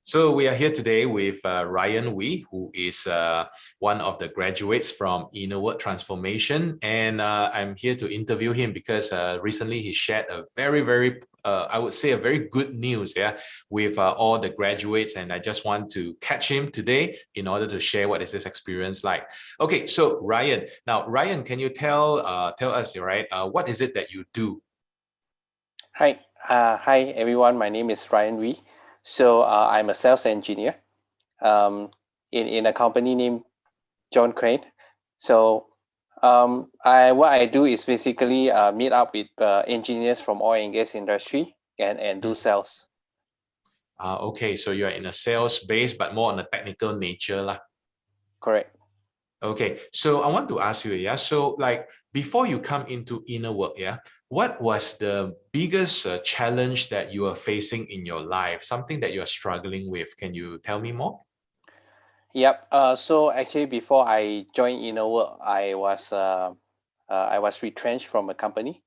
So we are here today with Ryan Wee, who is one of the graduates from Innerword Transformation. And I'm here to interview him because recently he shared a very, I would say a very good news, with all the graduates. And I just want to catch him today in order to share what is this experience like. Okay, so Ryan, can you tell us, right, what is it that you do? Hi everyone. My name is Ryan Wee. So I'm a sales engineer um, in a company named John Crane. So I what I do is basically meet up with engineers from oil and gas industry and do sales. Okay, so you're in a sales base, but more on a technical nature lah. Correct. Okay, so I want to ask you, so like before you come into Innerwork, what was the biggest challenge that you are facing in your life? Something that you're struggling with? Can you tell me more? Yep. So actually, before I joined InnoWork, I was retrenched from a company,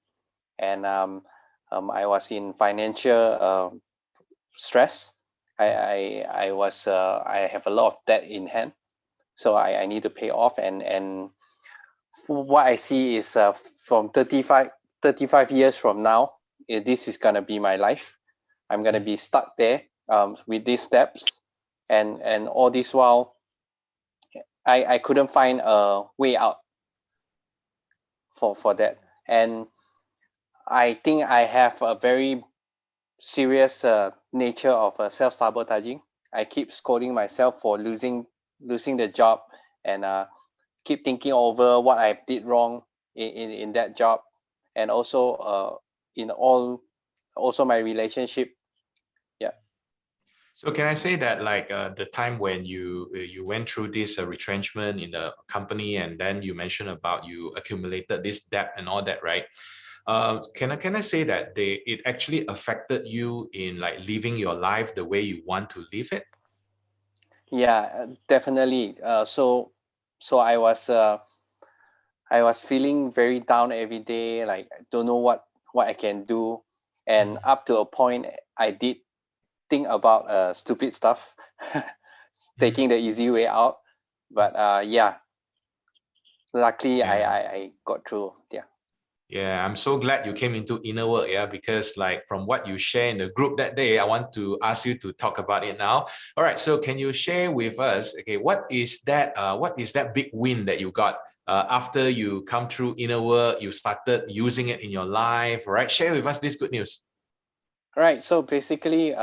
and I was in financial stress. I have a lot of debt in hand, so I need to pay off. And what I see is from 35 years from now, this is gonna be my life. I'm gonna be stuck there with these steps, and all this while, I couldn't find a way out for that. And I think I have a very serious nature of self-sabotaging. I keep scolding myself for losing the job, and keep thinking over what I did wrong in that job, and also in all also my relationship. Yeah. So can I say that like the time when you went through this retrenchment in the company, and then you mentioned about you accumulated this debt and all that, right? Can I say that it actually affected you in like living your life the way you want to live it? Yeah, definitely. So I was feeling very down every day, like I don't know what I can do, and Mm, up to a point, I did think about stupid stuff, mm. taking the easy way out. But yeah, luckily Yeah. I got through. Yeah. Yeah, I'm so glad you came into Inner Work, because like from what you share in the group that day, I want to ask you to talk about it now. All right, so can you share with us, okay, what is that big win that you got after you come through Inner Work, you started using it in your life, all right? Share with us this good news. Right. So basically,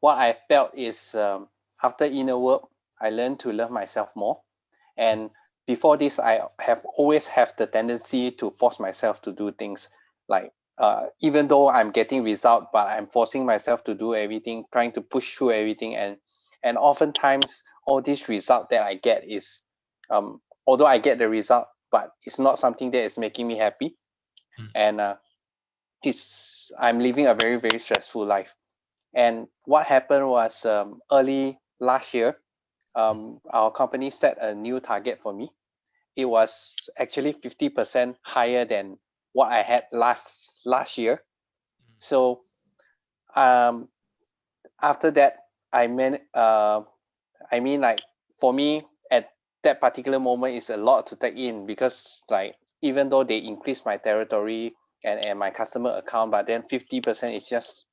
what I felt is after inner work, I learned to love myself more. And before this, I have always have the tendency to force myself to do things like even though I'm getting result, but I'm forcing myself to do everything, trying to push through everything, and oftentimes all this result that I get is although I get the result, but it's not something that is making me happy. Mm, And it's I'm living a very stressful life. And what happened was early last year, our company set a new target for me. It was actually 50% higher than what I had last year. So um, after that, I mean, like, for me at that particular moment is a lot to take in, because like even though they increased my territory and my customer account, but then 50% is just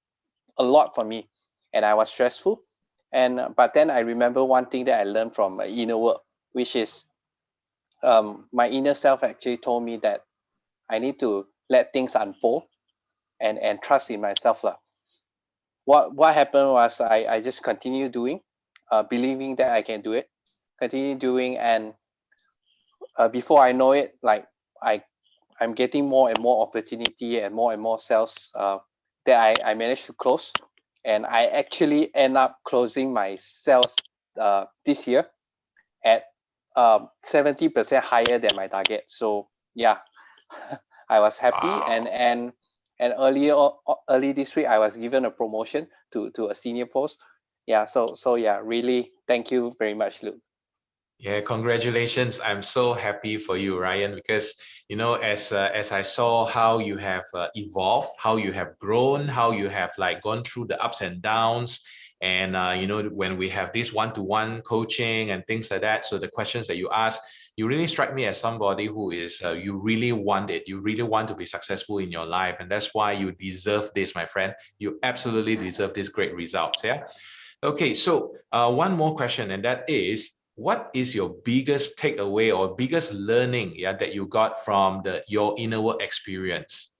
a lot for me, and I was stressful. And but then I remember one thing that I learned from my inner work, which is my inner self actually told me that I need to let things unfold and trust in myself lah. What happened was I just continue doing, believing that I can do it, continue doing, and before I know it, like I I'm getting more and more opportunity and more sales that I managed to close. And I actually end up closing my sales this year at 70% higher than my target. So yeah, I was happy. wow. And early this week, I was given a promotion to a senior post. Yeah, so yeah, really thank you very much, Luke. Yeah, congratulations. I'm so happy for you, Ryan, because, you know, as I saw how you have evolved, how you have grown, how you have like gone through the ups and downs. And, you know, when we have this one-to-one coaching and things like that, so the questions that you ask, you really strike me as somebody who is, you really want it. You really want to be successful in your life. And that's why you deserve this, my friend. You absolutely deserve these great results. Yeah. Okay, so one more question, and that is, what is your biggest takeaway or biggest learning, yeah, that you got from your inner work experience?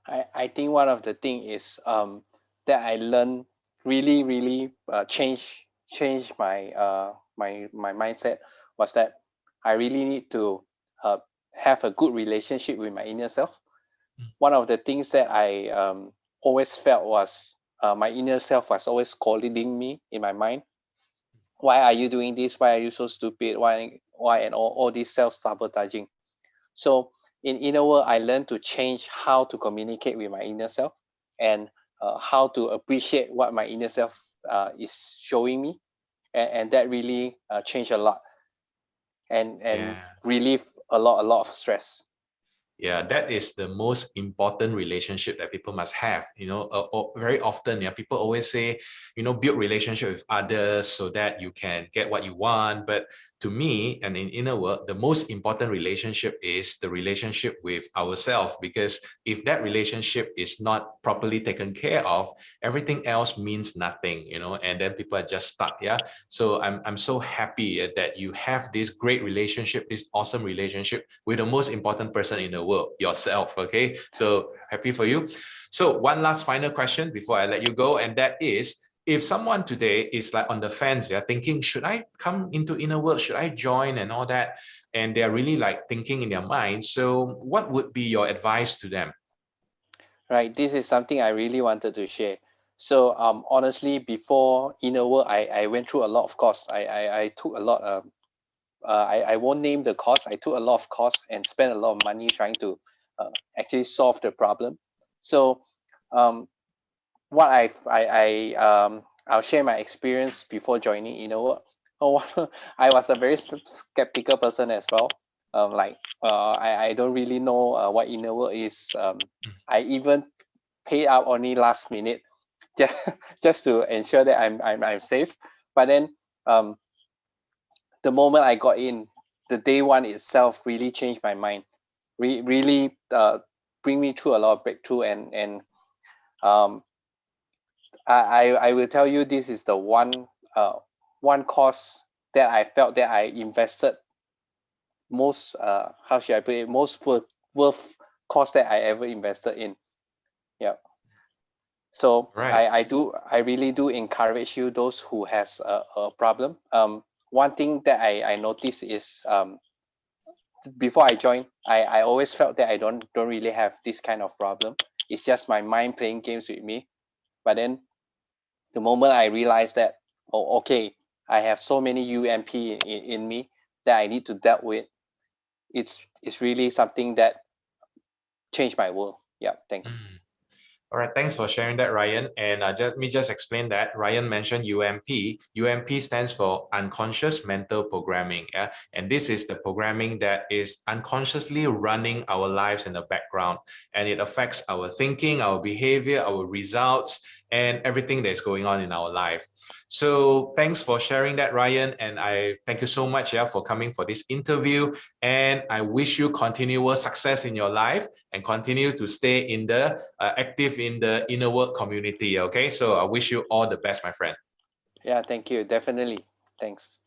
I think one of the thing is that I learned really change my mindset was that I really need to uh, have a good relationship with my inner self. One of the things that I always felt was my inner self was always scolding me in my mind. Why are you doing this? Why are you so stupid? Why and all this self-sabotaging? So in inner work, I learned to change how to communicate with my inner self and how to appreciate what my inner self is showing me, and that really changed a lot and Yeah. relieve a lot of stress. Yeah, that is the most important relationship that people must have. You know, very often, yeah, people always say, you know, build relationship with others so that you can get what you want. But to me, and in inner work, the most important relationship is the relationship with ourselves. Because if that relationship is not properly taken care of, everything else means nothing, you know, and then people are just stuck. Yeah. So I'm so happy that you have this great relationship, this awesome relationship with the most important person in the world, yourself. Okay, so happy for you. So one last final question before I let you go, and that is, if someone today is like on the fence, they're thinking, should I come into inner work? Should I join and all that? And they're really like thinking in their mind. So what would be your advice to them? Right, this is something I really wanted to share. So honestly, before inner work, I went through a lot of course. I took a lot I won't name the cost. I took a lot of costs and spent a lot of money trying to actually solve the problem. So um, what I'll share my experience before joining Innova. Oh, I was a very skeptical person as well. Like I don't really know what Innova is. I even pay out only last minute just just to ensure that I'm safe. But then um, the moment I got in, the day one itself really changed my mind. Really bring me through a lot of breakthrough and um, I will tell you this is the one course that I felt that I invested most how should I put it, most worth cost that I ever invested in. Yeah. So Right. I really do encourage you those who has a problem. One thing that I noticed is before I joined, I always felt that I don't really have this kind of problem. It's just my mind playing games with me. But then the moment I realized that, oh, okay, I have so many UMP in me that I need to deal with, it's really something that changed my world. Yeah, thanks. Mm. All right, thanks for sharing that, Ryan. And let me just explain that. Ryan mentioned UMP. UMP stands for unconscious mental programming. Yeah, and this is the programming that is unconsciously running our lives in the background, and it affects our thinking, our behavior, our results, and everything that's going on in our life. So thanks for sharing that, Ryan, and I thank you so much, yeah, for coming for this interview. And I wish you continuous success in your life and continue to stay in the active in the inner work community. Okay, so I wish you all the best, my friend. Yeah, thank you. Definitely. Thanks.